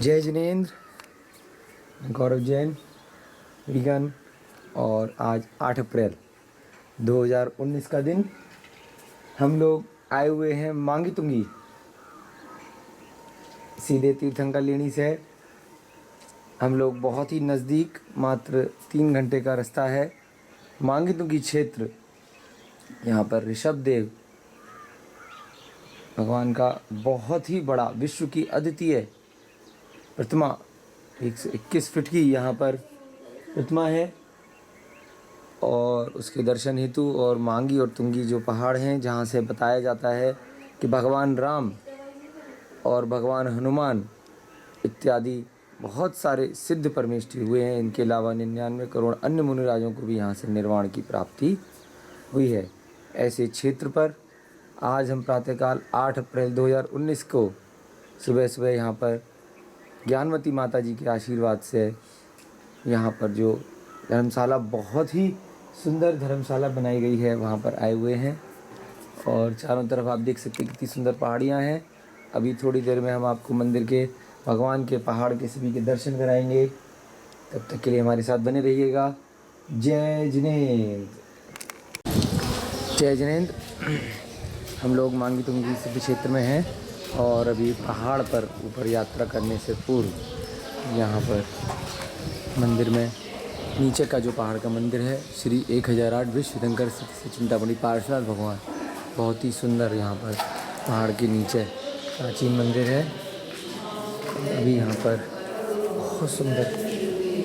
जय जिनेंद्र, गौरव जैन, वीगन। और आज 8 अप्रैल 2019 का दिन हम लोग आए हुए हैं मांगी तुंगी, सीधे तीर्थंकर लेणी से। हम लोग बहुत ही नज़दीक, मात्र 3 घंटे का रास्ता है। मांगी तुंगी क्षेत्र, यहाँ पर ऋषभ देव भगवान का बहुत ही बड़ा विश्व की अद्वितीय प्रतिमा 121 फीट की यहाँ पर प्रतिमा है। और उसके दर्शन हेतु और मांगी और तुंगी जो पहाड़ हैं, जहाँ से बताया जाता है कि भगवान राम और भगवान हनुमान इत्यादि बहुत सारे सिद्ध परमेष्ठी हुए हैं। इनके अलावा 99 करोड़ अन्य मुनिराजों को भी यहाँ से निर्वाण की प्राप्ति हुई है। ऐसे क्षेत्र पर आज हम प्रातःकाल 8 अप्रैल 2019 को सुबह सुबह यहाँ पर ज्ञानवती माता जी के आशीर्वाद से यहाँ पर जो धर्मशाला, बहुत ही सुंदर धर्मशाला बनाई गई है, वहाँ पर आए हुए हैं। और चारों तरफ आप देख सकते हैं कितनी सुंदर पहाड़ियाँ हैं। अभी थोड़ी देर में हम आपको मंदिर के, भगवान के पहाड़ के सभी के दर्शन कराएंगे। तब तक के लिए हमारे साथ बने रहिएगा। जय जिनेंद्र। जय जिनेंद्र। हम लोग मांगी तुंगी सिद्ध क्षेत्र में हैं और अभी पहाड़ पर ऊपर यात्रा करने से पूर्व यहाँ पर मंदिर में, नीचे का जो पहाड़ का मंदिर है, श्री 1008 विश्व तीर्थंकर से चिंतामणि पार्श्वनाथ भगवान, बहुत ही सुंदर यहाँ पर पहाड़ के नीचे प्राचीन मंदिर है। अभी यहाँ पर बहुत सुंदर,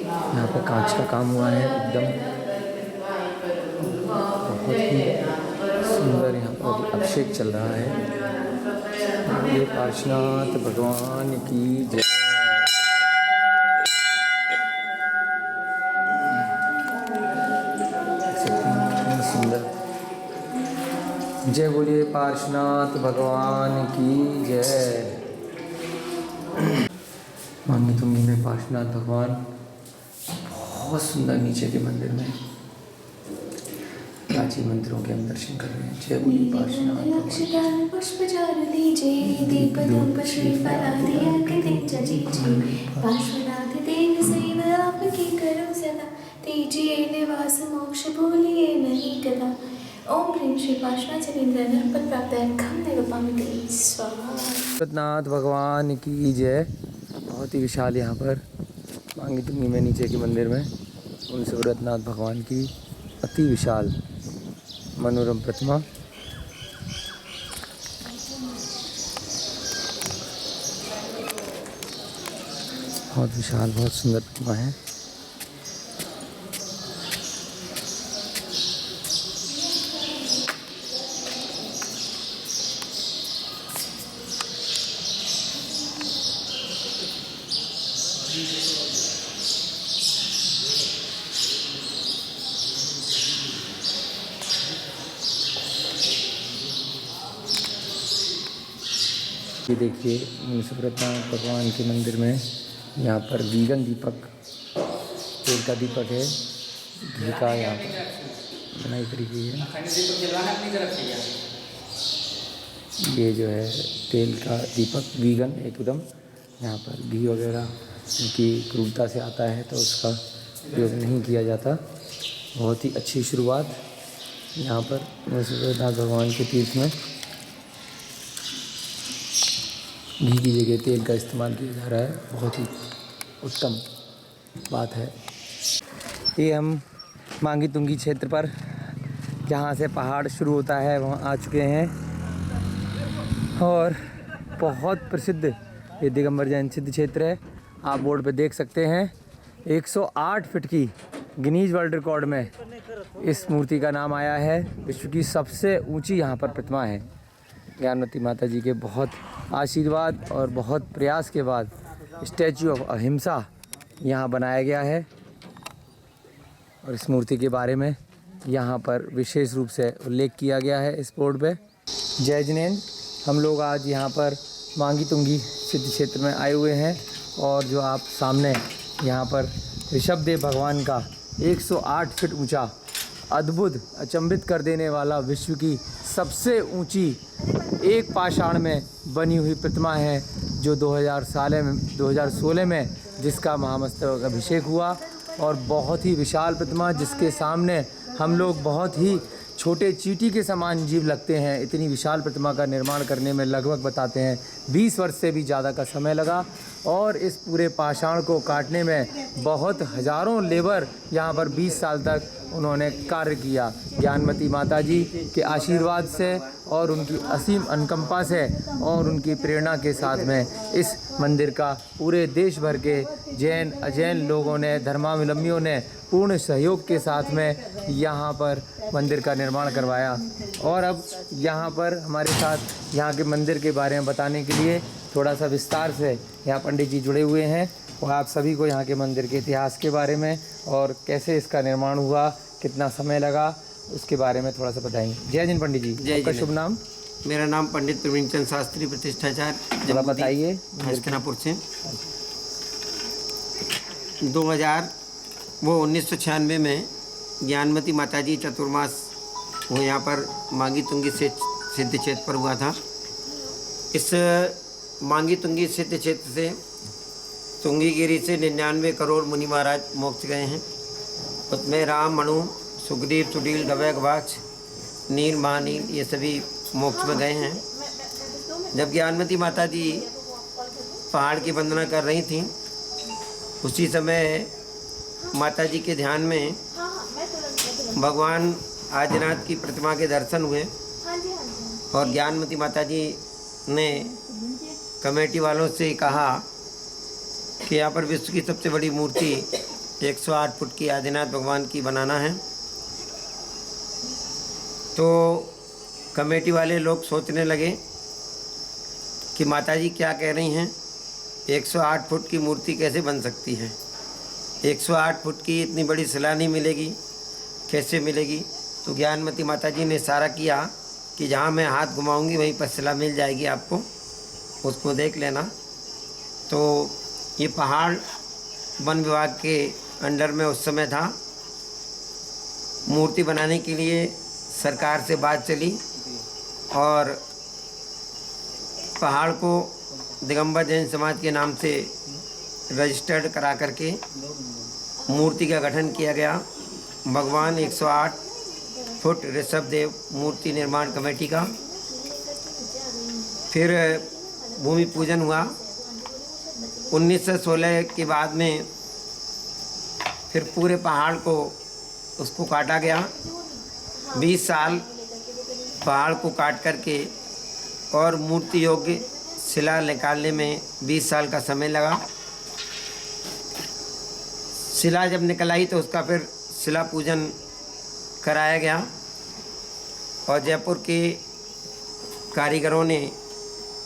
यहाँ पर कांच का काम हुआ है एकदम, बहुत ही सुंदर। यहाँ पर अभिषेक चल रहा है। ये पार्श्वनाथ भगवान की जय। सुंदर, जय बोलिए पार्श्वनाथ भगवान की जय। मांगी तुंगी में पार्श्वनाथ भगवान बहुत सुंदर, नीचे के मंदिर में प्राचीन मंदिरों के हम दर्शन कर रहे हैं। जय बोलिए पार्श्वनाथ भगवान। पार्श्वनाथ देव सेवा आपकी करो सदा, तीजिए निवास मोक्ष भूलिए नहीं कदा। ओम ह्रीं श्री पार्श्वनाथ चलेंद्र नरपत प्राप्त खम निगपामिते स्वाहा। पार्श्वनाथ भगवान की जय। बहुत ही विशाल यहाँ पर मांगी तुंगी में नीचे के मंदिर में उन सूरतनाथ भगवान की अति विशाल मनोरम प्रतिमा। बहुत विशाल, बहुत सुंदर प्रतिमा है। ये देखिए सूरतनाथ भगवान के मंदिर में यहाँ पर वीगन दीपक, तेल का दीपक है, घी का यहाँ पर बनाई तरीके है। ये जो है तेल का दीपक वीगन एकदम, यहाँ पर घी वगैरह की क्रूरता से आता है तो उसका उपयोग नहीं किया जाता। बहुत ही अच्छी शुरुआत यहाँ पर सूरतनाथ भगवान के तीर्थ में। घी की जगह तेल का इस्तेमाल किया जा रहा है, बहुत ही उत्तम बात है। ये हम मांगी तुंगी क्षेत्र पर, जहाँ से पहाड़ शुरू होता है, वहाँ आ चुके हैं। और बहुत प्रसिद्ध ये दिगंबर जैन सिद्ध क्षेत्र है। आप बोर्ड पे देख सकते हैं 108 फीट की गिनीज वर्ल्ड रिकॉर्ड में इस मूर्ति का नाम आया है। विश्व की सबसे ऊंची यहाँ पर प्रतिमा है। ज्ञानवती माता जी के बहुत आशीर्वाद और बहुत प्रयास के बाद स्टैचू ऑफ अहिंसा यहाँ बनाया गया है। और इस मूर्ति के बारे में यहाँ पर विशेष रूप से उल्लेख किया गया है इस बोर्ड पे। जय जिनेंद्र। हम लोग आज यहाँ पर मांगी तुंगी सिद्ध क्षेत्र में आए हुए हैं और जो आप सामने यहाँ पर ऋषभ देव भगवान का 108 फीट ऊंचा, अद्भुत, अचंभित कर देने वाला, विश्व की सबसे ऊंची एक पाषाण में बनी हुई प्रतिमा है, जो 2016 में जिसका महामस्तक अभिषेक हुआ, और बहुत ही विशाल प्रतिमा जिसके सामने हम लोग बहुत ही छोटे चींटी के समान जीव लगते हैं। इतनी विशाल प्रतिमा का निर्माण करने में लगभग बताते हैं 20 वर्ष से भी ज़्यादा का समय लगा, और इस पूरे पाषाण को काटने में बहुत हज़ारों लेबर यहाँ पर 20 साल तक उन्होंने कार्य किया। ज्ञानमती माता जी के आशीर्वाद से और उनकी असीम अनुकंपा से और उनकी प्रेरणा के साथ में इस मंदिर का पूरे देश भर के जैन अजैन लोगों ने, धर्मावलंबियों ने पूर्ण सहयोग के साथ में यहाँ पर मंदिर का निर्माण करवाया। और अब यहाँ पर हमारे साथ यहाँ के मंदिर के बारे में बताने के लिए थोड़ा सा विस्तार से यहाँ पंडित जी जुड़े हुए हैं, और आप सभी को यहाँ के मंदिर के इतिहास के बारे में और कैसे इसका निर्माण हुआ, कितना समय लगा, उसके बारे में थोड़ा सा बताएंगे। जय जिन पंडित जी। जय आपका जिन। शुभ नाम? मेरा नाम पंडित प्रवीण चंद शास्त्री प्रतिष्ठाचार्य थोड़ा बताइए। हस्तनापुर से 1996 में ज्ञानमती माताजी चतुर्मास वो यहाँ पर मांगी तुंगी से सिद्ध क्षेत्र पर हुआ था। इस मांगी तुंगी सिद्ध क्षेत्र से तुंगीगिरी से 99 करोड़ मुनि महाराज मोक्ष गए हैं। उसमें राम, मनु, सुग्रीव, सुडील, गवय, गवाक्ष, नील, महानील ये सभी मोक्ष में गए हैं। जब ज्ञानमती माता जी पहाड़ की वंदना कर रही थीं, उसी समय माता जी के ध्यान में भगवान आदिनाथ की प्रतिमा के दर्शन हुए, और ज्ञानमती माता जी ने कमेटी वालों से कहा कि यहाँ पर विश्व की सबसे बड़ी मूर्ति 108 फुट की आदिनाथ भगवान की बनाना है। तो कमेटी वाले लोग सोचने लगे कि माता जी क्या कह रही हैं, 108 फुट की मूर्ति कैसे बन सकती है, 108 फुट की इतनी बड़ी शिला नहीं मिलेगी, कैसे मिलेगी। तो ज्ञानमती माता जी ने इशारा किया कि जहाँ मैं हाथ घुमाऊंगी वहीं पर शिला मिल जाएगी आपको, उसको देख लेना। तो ये पहाड़ वन विभाग के अंडर में उस समय था। मूर्ति बनाने के लिए सरकार से बात चली और पहाड़ को दिगंबर जैन समाज के नाम से रजिस्टर्ड करा करके मूर्ति का गठन किया गया। भगवान 108 फुट ऋषभदेव मूर्ति निर्माण कमेटी का। फिर भूमि पूजन हुआ। 1916 के बाद में फिर पूरे पहाड़ को उसको काटा गया। 20 साल पहाड़ को काट करके और मूर्ति योग्य शिला निकालने में 20 साल का समय लगा। शिला जब निकल आई तो उसका फिर शिला पूजन कराया गया और जयपुर के कारीगरों ने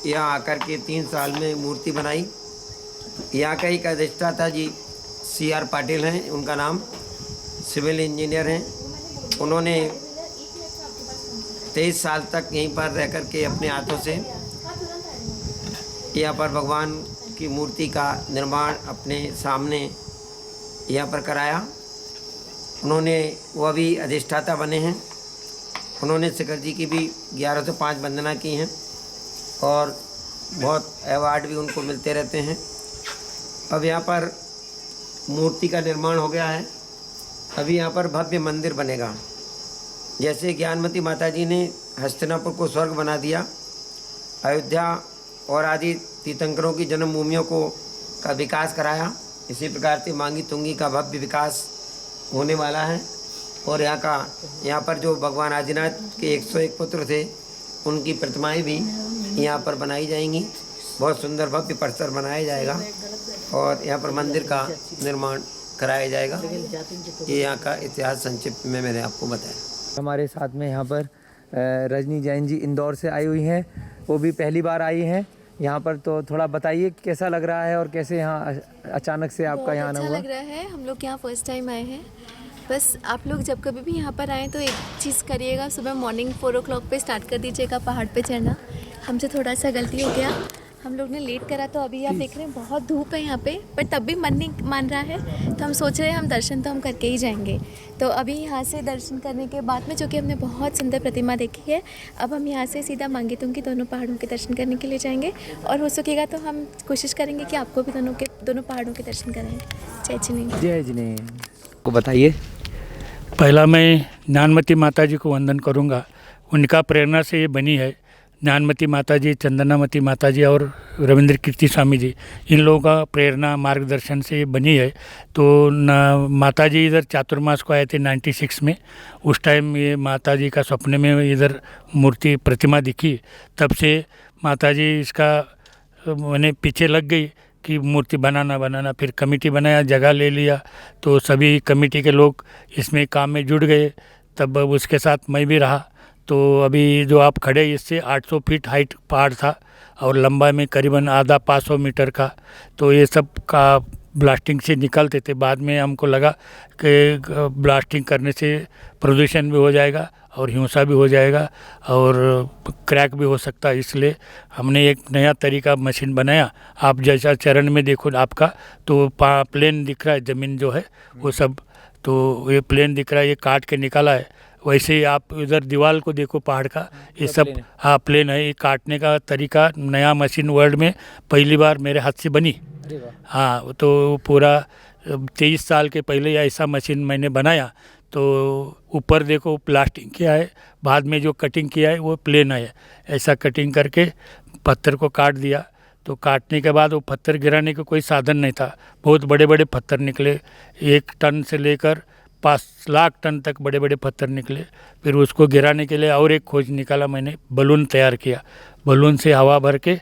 यहाँ आकर के 3 साल में मूर्ति बनाई। यहाँ का एक अधिष्ठाता जी CR पाटिल हैं, उनका नाम, सिविल इंजीनियर हैं। उन्होंने 23 साल तक यहीं पर रह कर के अपने हाथों से यहाँ पर भगवान की मूर्ति का निर्माण अपने सामने यहाँ पर कराया। उन्होंने वो अभी अधिष्ठाता बने हैं। उन्होंने शिखर जी की भी 1105 वंदना की हैं और बहुत अवार्ड भी उनको मिलते रहते हैं। अब यहाँ पर मूर्ति का निर्माण हो गया है। अभी यहाँ पर भव्य मंदिर बनेगा। जैसे ज्ञानमती माता जी ने हस्तिनापुर को स्वर्ग बना दिया, अयोध्या और आदि तीर्थंकरों की जन्मभूमियों का विकास कराया, इसी प्रकार से मांगी तुंगी का भव्य विकास होने वाला है। और यहाँ पर जो भगवान आदिनाथ के 101 पुत्र थे, उनकी प्रतिमाएं भी यहाँ पर बनाई जाएंगी। बहुत सुंदर भव्य परिसर बनाया जाएगा और यहाँ पर मंदिर का निर्माण कराया जाएगा। ये यहाँ का इतिहास संक्षिप्त में मैंने आपको बताया। हमारे साथ में यहाँ पर रजनी जैन जी इंदौर से आई हुई हैं, वो भी पहली बार आई हैं यहाँ पर। तो थोड़ा बताइए कैसा लग रहा है और कैसे यहाँ अचानक से आपका यहाँ आना हुआ? अच्छा लग रहा है। हम लोग यहाँ फर्स्ट टाइम आए हैं। बस आप लोग जब कभी भी यहाँ पर आएँ तो एक चीज़ करिएगा, सुबह मॉर्निंग 4 o'clock पे स्टार्ट कर दीजिएगा पहाड़ पे चढ़ना। हमसे थोड़ा सा गलती हो गया, हम लोग ने लेट करा, तो अभी आप देख रहे हैं बहुत धूप है यहाँ पे, पर तब भी मन नहीं मान रहा है, तो हम सोच रहे हैं हम दर्शन तो हम करके ही जाएंगे। तो अभी यहाँ से दर्शन करने के बाद में, जो कि हमने बहुत सुंदर प्रतिमा देखी है, अब हम यहाँ से सीधा मांगीतुंग दोनों पहाड़ों के दर्शन करने के लिए जाएंगे, और हो सकेगा तो हम कोशिश करेंगे कि आपको भी दोनों पहाड़ों के दर्शन कराएं। जय जिनेन्द्र। जय जिनेन्द्र। को बताइए। पहला मैं ज्ञानमती माता जी को वंदन करूंगा। उनका प्रेरणा से ये बनी है। ज्ञानमती माता जी, चंदनामती माता जी और रविंद्र कीर्ति स्वामी जी, इन लोगों का प्रेरणा मार्गदर्शन से ये बनी है। तो माता जी इधर चातुर्मास को आए थे 96 में। उस टाइम ये माता जी का सपने में इधर मूर्ति प्रतिमा दिखी। तब से माता जी इसका मैंने पीछे लग गई कि मूर्ति बनाना। फिर कमेटी बनाया, जगह ले लिया, तो सभी कमेटी के लोग इसमें काम में जुड़ गए। तब उसके साथ मैं भी रहा। तो अभी जो आप खड़े, इससे 800 फीट हाइट पहाड़ था और लंबाई में करीबन आधा 500 मीटर का। तो ये सब का ब्लास्टिंग से निकलते थे। बाद में हमको लगा कि ब्लास्टिंग करने से प्रदूषण भी हो जाएगा और हिंसा भी हो जाएगा और क्रैक भी हो सकता है, इसलिए हमने एक नया तरीका मशीन बनाया। आप जैसा चरण में देखो आपका, तो प्लेन दिख रहा है, ज़मीन जो है वो सब, तो ये प्लेन दिख रहा है, ये काट के निकाला है। वैसे ही आप इधर दीवार को देखो पहाड़ का, ये सब हाँ प्लेन है। ये काटने का तरीका नया मशीन वर्ल्ड में पहली बार मेरे हाथ से बनी। हाँ, तो पूरा 23 साल के पहले ऐसा मशीन मैंने बनाया। तो ऊपर देखो प्लास्टिक किया है, बाद में जो कटिंग किया है वो प्लेन है। ऐसा कटिंग करके पत्थर को काट दिया। तो काटने के बाद वो पत्थर गिराने का कोई साधन नहीं था। बहुत बड़े बड़े पत्थर निकले, 1 टन से लेकर 5 लाख टन तक बड़े बड़े पत्थर निकले। फिर उसको गिराने के लिए और एक खोज निकाला मैंने, बलून तैयार किया। बलून से हवा भर के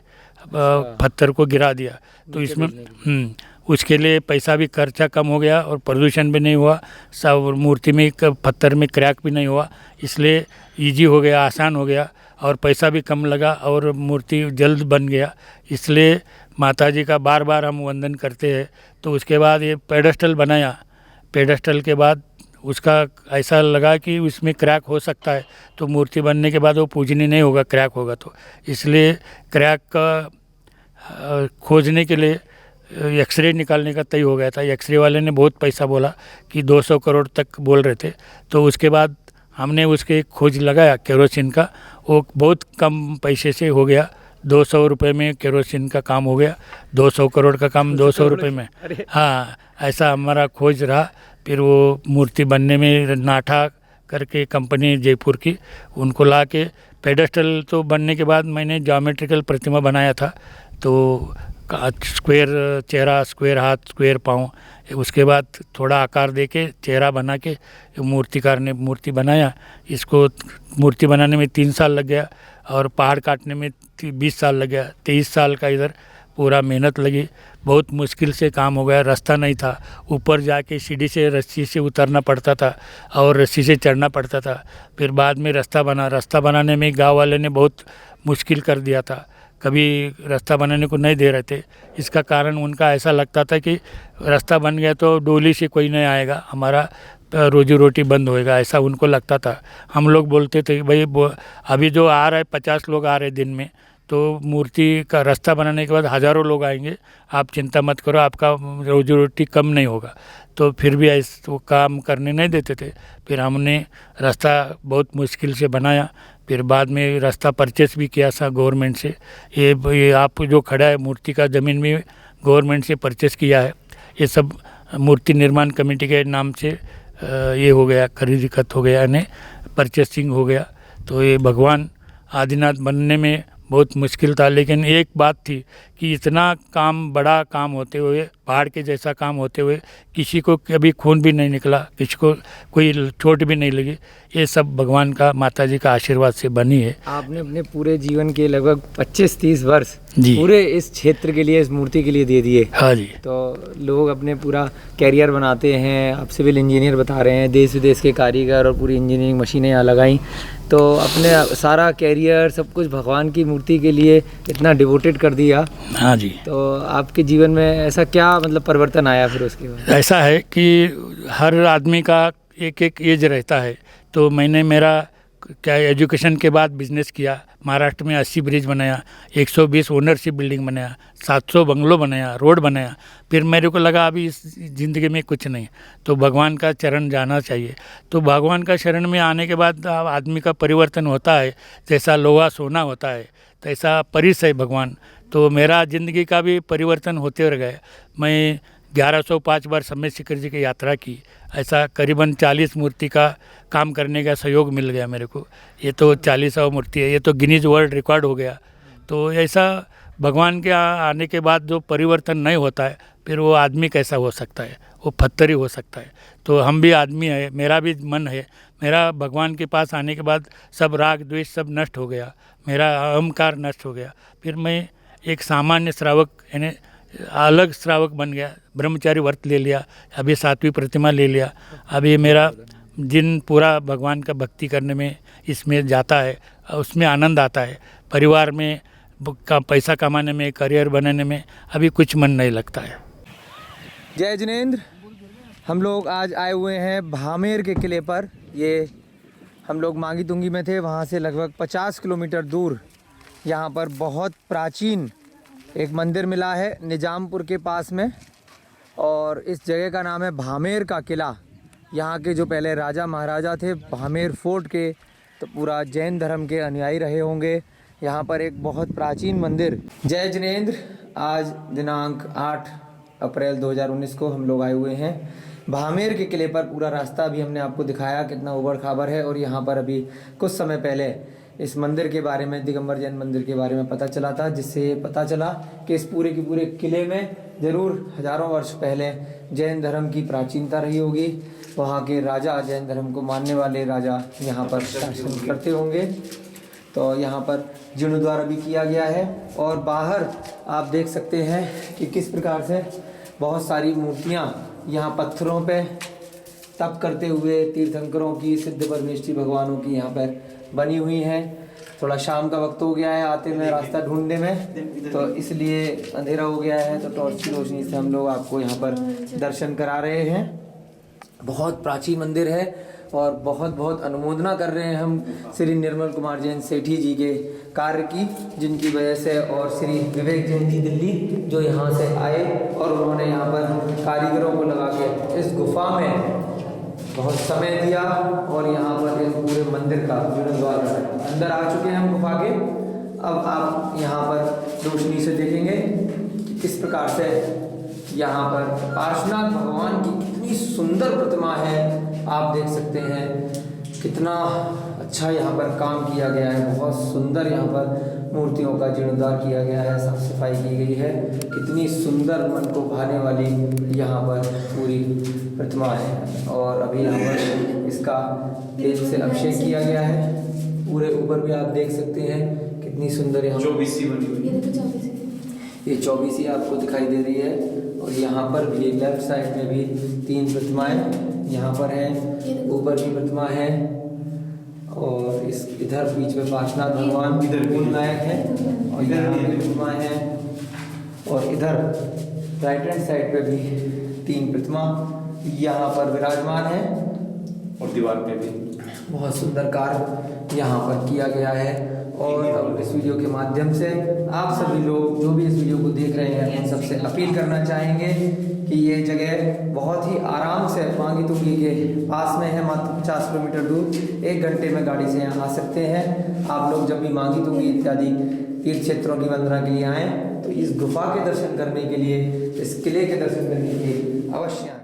पत्थर को गिरा दिया। तो इसमें उसके लिए पैसा भी खर्चा कम हो गया और प्रदूषण भी नहीं हुआ। सब मूर्ति में पत्थर में क्रैक भी नहीं हुआ, इसलिए इजी हो गया, आसान हो गया और पैसा भी कम लगा और मूर्ति जल्द बन गया। इसलिए माता जी का बार बार हम वंदन करते हैं। तो उसके बाद ये पेडेस्टल बनाया। पेडेस्टल के बाद उसका ऐसा लगा कि उसमें क्रैक हो सकता है, तो मूर्ति बनने के बाद वो पूजनीय नहीं होगा, क्रैक होगा। तो इसलिए क्रैक का खोजने के लिए एक्सरे निकालने का तय हो गया था। एक्सरे वाले ने बहुत पैसा बोला कि 200 करोड़ तक बोल रहे थे। तो उसके बाद हमने उसके खोज लगाया केरोसिन का, वो बहुत कम पैसे से हो गया। 200 रुपये में केरोसिन का काम हो गया। 200 करोड़ का काम 200 रुपये में। हाँ, ऐसा हमारा खोज रहा। फिर वो मूर्ति बनने में नाठा करके कंपनी जयपुर की, उनको ला के पेडेस्टल तो बनने के बाद मैंने ज्योमेट्रिकल प्रतिमा बनाया था। तो स्क्वायर चेहरा, स्क्वायर हाथ, स्क्वायर पाँव, उसके बाद थोड़ा आकार दे के चेहरा बना के मूर्तिकार ने मूर्ति बनाया। इसको मूर्ति बनाने में 3 साल लग गया और पहाड़ काटने में 20 साल लग गया। 23 साल का इधर पूरा मेहनत लगी। बहुत मुश्किल से काम हो गया। रास्ता नहीं था, ऊपर जाके सीढ़ी से रस्सी से उतरना पड़ता था और रस्सी से चढ़ना पड़ता था। फिर बाद में रास्ता बना। रास्ता बनाने में गांव वाले ने बहुत मुश्किल कर दिया था, कभी रास्ता बनाने को नहीं दे रहे थे। इसका कारण उनका ऐसा लगता था कि रास्ता बन गया तो डोली से कोई नहीं आएगा, हमारा रोजी रोटी बंद होएगा, ऐसा उनको लगता था। हम लोग बोलते थे भाई अभी जो आ रहा है 50 लोग आ रहे दिन में, तो मूर्ति का रास्ता बनाने के बाद हज़ारों लोग आएंगे, आप चिंता मत करो, आपका रोजी रोटी कम नहीं होगा। तो फिर भी ऐसा वो काम करने नहीं देते थे। फिर हमने रास्ता बहुत मुश्किल से बनाया। फिर बाद में रास्ता परचेस भी किया था गवर्नमेंट से। ये आप जो खड़ा है मूर्ति का ज़मीन भी गवर्नमेंट से परचेस किया है। ये सब मूर्ति निर्माण कमेटी के नाम से ये हो गया, खरीद खत हो गया, यानी परचेसिंग हो गया। तो ये भगवान आदिनाथ बनने में बहुत मुश्किल था। लेकिन एक बात थी कि इतना काम, बड़ा काम होते हुए, पहाड़ के जैसा काम होते हुए किसी को कभी खून भी नहीं निकला, किसी को कोई चोट भी नहीं लगी। ये सब भगवान का, माता जी का आशीर्वाद से बनी है। आपने अपने पूरे जीवन के लगभग 25-30 वर्ष जी पूरे इस क्षेत्र के लिए, इस मूर्ति के लिए दे दिए। हाँ जी। तो लोग अपने पूरा कैरियर बनाते हैं। आप सिविल इंजीनियर बता रहे हैं, देश विदेश के कारीगर और पूरी इंजीनियरिंग मशीनें यहाँ लगाई, तो अपने सारा कैरियर सब कुछ भगवान की मूर्ति के लिए इतना डिवोटेड कर दिया। हाँ जी। तो आपके जीवन में ऐसा क्या मतलब परिवर्तन आया फिर उसके बाद? ऐसा है कि हर आदमी का एक एक एज रहता है। तो मैंने मेरा क्या एजुकेशन के बाद बिजनेस किया, महाराष्ट्र में 80 ब्रिज बनाया, 120 ओनरशिप बिल्डिंग बनाया, 700 बंगलो बनाया, रोड बनाया। फिर मेरे को लगा अभी इस ज़िंदगी में कुछ नहीं, तो भगवान का चरण जाना चाहिए। तो भगवान का शरण में आने के बाद आदमी का परिवर्तन होता है, जैसा लोहा सोना होता है तैसा परिस है भगवान। तो मेरा ज़िंदगी का भी परिवर्तन होते रह गया। मैं 1105 बार समय शिखर जी की यात्रा की, ऐसा करीबन 40 मूर्ति का काम करने का सहयोग मिल गया मेरे को। ये तो 40वां मूर्ति है, ये तो गिनीज वर्ल्ड रिकॉर्ड हो गया। तो ऐसा भगवान के आने के बाद जो परिवर्तन नहीं होता है, फिर वो आदमी कैसा हो सकता है, वो पत्थर ही हो सकता है। तो हम भी आदमी है, मेरा भी मन है, मेरा भगवान के पास आने के बाद सब राग द्वेष सब नष्ट हो गया, मेरा अहंकार नष्ट हो गया। फिर मैं एक सामान्य श्रावक यानी अलग श्रावक बन गया, ब्रह्मचारी व्रत ले लिया, अभी 7वीं प्रतिमा ले लिया। अभी मेरा दिन पूरा भगवान का भक्ति करने में इसमें जाता है, उसमें आनंद आता है। परिवार में पैसा कमाने में, करियर बनाने में अभी कुछ मन नहीं लगता है। जय जिनेंद्र। हम लोग आज आए हुए हैं भामेर के किले पर। ये हम लोग मांगी तुंगी में थे, वहाँ से लगभग 50 किलोमीटर दूर यहाँ पर बहुत प्राचीन एक मंदिर मिला है निजामपुर के पास में, और इस जगह का नाम है भामेर का किला। यहाँ के जो पहले राजा महाराजा थे भामेर फोर्ट के, तो पूरा जैन धर्म के अनुयायी रहे होंगे। यहाँ पर एक बहुत प्राचीन मंदिर। जय जिनेंद्र। आज दिनांक 8 अप्रैल 2019 को हम लोग आए हुए हैं भामेर के किले पर। पूरा रास्ता भी हमने आपको दिखाया कितना उबड़ खाबड़ है, और यहाँ पर अभी कुछ समय पहले इस मंदिर के बारे में, दिगंबर जैन मंदिर के बारे में पता चला था, जिससे पता चला कि इस पूरे के पूरे किले में ज़रूर हज़ारों वर्ष पहले जैन धर्म की प्राचीनता रही होगी। वहाँ के राजा, जैन धर्म को मानने वाले राजा यहाँ पर शासन करते होंगे। तो यहाँ पर जीर्णोद्धार भी किया गया है, और बाहर आप देख सकते हैं कि किस प्रकार से बहुत सारी मूर्तियाँ यहाँ पत्थरों पे तप करते हुए तीर्थंकरों की, सिद्ध परमेष्ठी भगवानों की यहाँ पर बनी हुई हैं। थोड़ा शाम का वक्त हो गया है आते में, रास्ता ढूंढने में, तो इसलिए अंधेरा हो गया है। तो टॉर्च की रोशनी से हम लोग आपको यहाँ पर दर्शन करा रहे हैं। बहुत प्राचीन मंदिर है, और बहुत बहुत अनुमोदना कर रहे हैं हम श्री निर्मल कुमार जैन सेठी जी के कार्य की, जिनकी वजह से, और श्री विवेक जैन जी दिल्ली जो यहाँ से आए और उन्होंने यहाँ पर कारीगरों को लगा के इस गुफा में बहुत समय दिया, और यहाँ पर इस पूरे मंदिर का जीर्णोद्धार अंदर आ चुके हैं हम गुफा के। अब आप यहाँ पर रोशनी से देखेंगे कि किस प्रकार से यहाँ पर पार्श्वनाथ भगवान की कितनी सुंदर प्रतिमा है। आप देख सकते हैं कितना अच्छा यहाँ पर काम किया गया है। बहुत सुंदर यहाँ पर मूर्तियों का जीर्णोद्धार किया गया है, साफ सफाई की गई है। कितनी सुंदर मन को भाने वाली यहाँ पर पूरी प्रतिमा है। और अभी यहाँ पर इसका तेल से अभिषेक किया गया है। पूरे ऊपर भी आप देख सकते हैं कितनी सुंदर यहाँ 24 बनी हुई है। ये 24 आपको दिखाई दे रही है। और यहाँ पर भी लेफ्ट साइड में भी 3 प्रतिमाएं यहाँ पर हैं, ऊपर भी प्रतिमा है, और इस इधर बीच में पार्श्वनाथ भगवान इधर भी नायक है, और इधर भी प्रतिमा है, और इधर राइट हैंड साइड पे भी 3 प्रतिमा यहाँ पर विराजमान है। और दीवार पे भी बहुत सुंदर कार्य यहाँ पर किया गया है। और अब इस वीडियो के माध्यम से आप सभी लोग जो भी इस वीडियो को देख रहे हैं, उन सबसे अपील करना चाहेंगे कि ये जगह बहुत ही आराम से मांगी तुंगी के पास में है, मात्र 50 किलोमीटर दूर, 1 घंटे में गाड़ी से यहाँ आ सकते हैं। आप लोग जब भी मांगी तुंगी इत्यादि तीर्थ क्षेत्रों की वंदना के लिए आएँ, तो इस गुफा के दर्शन करने के लिए, इस किले के दर्शन करने के लिए अवश्य आएँ।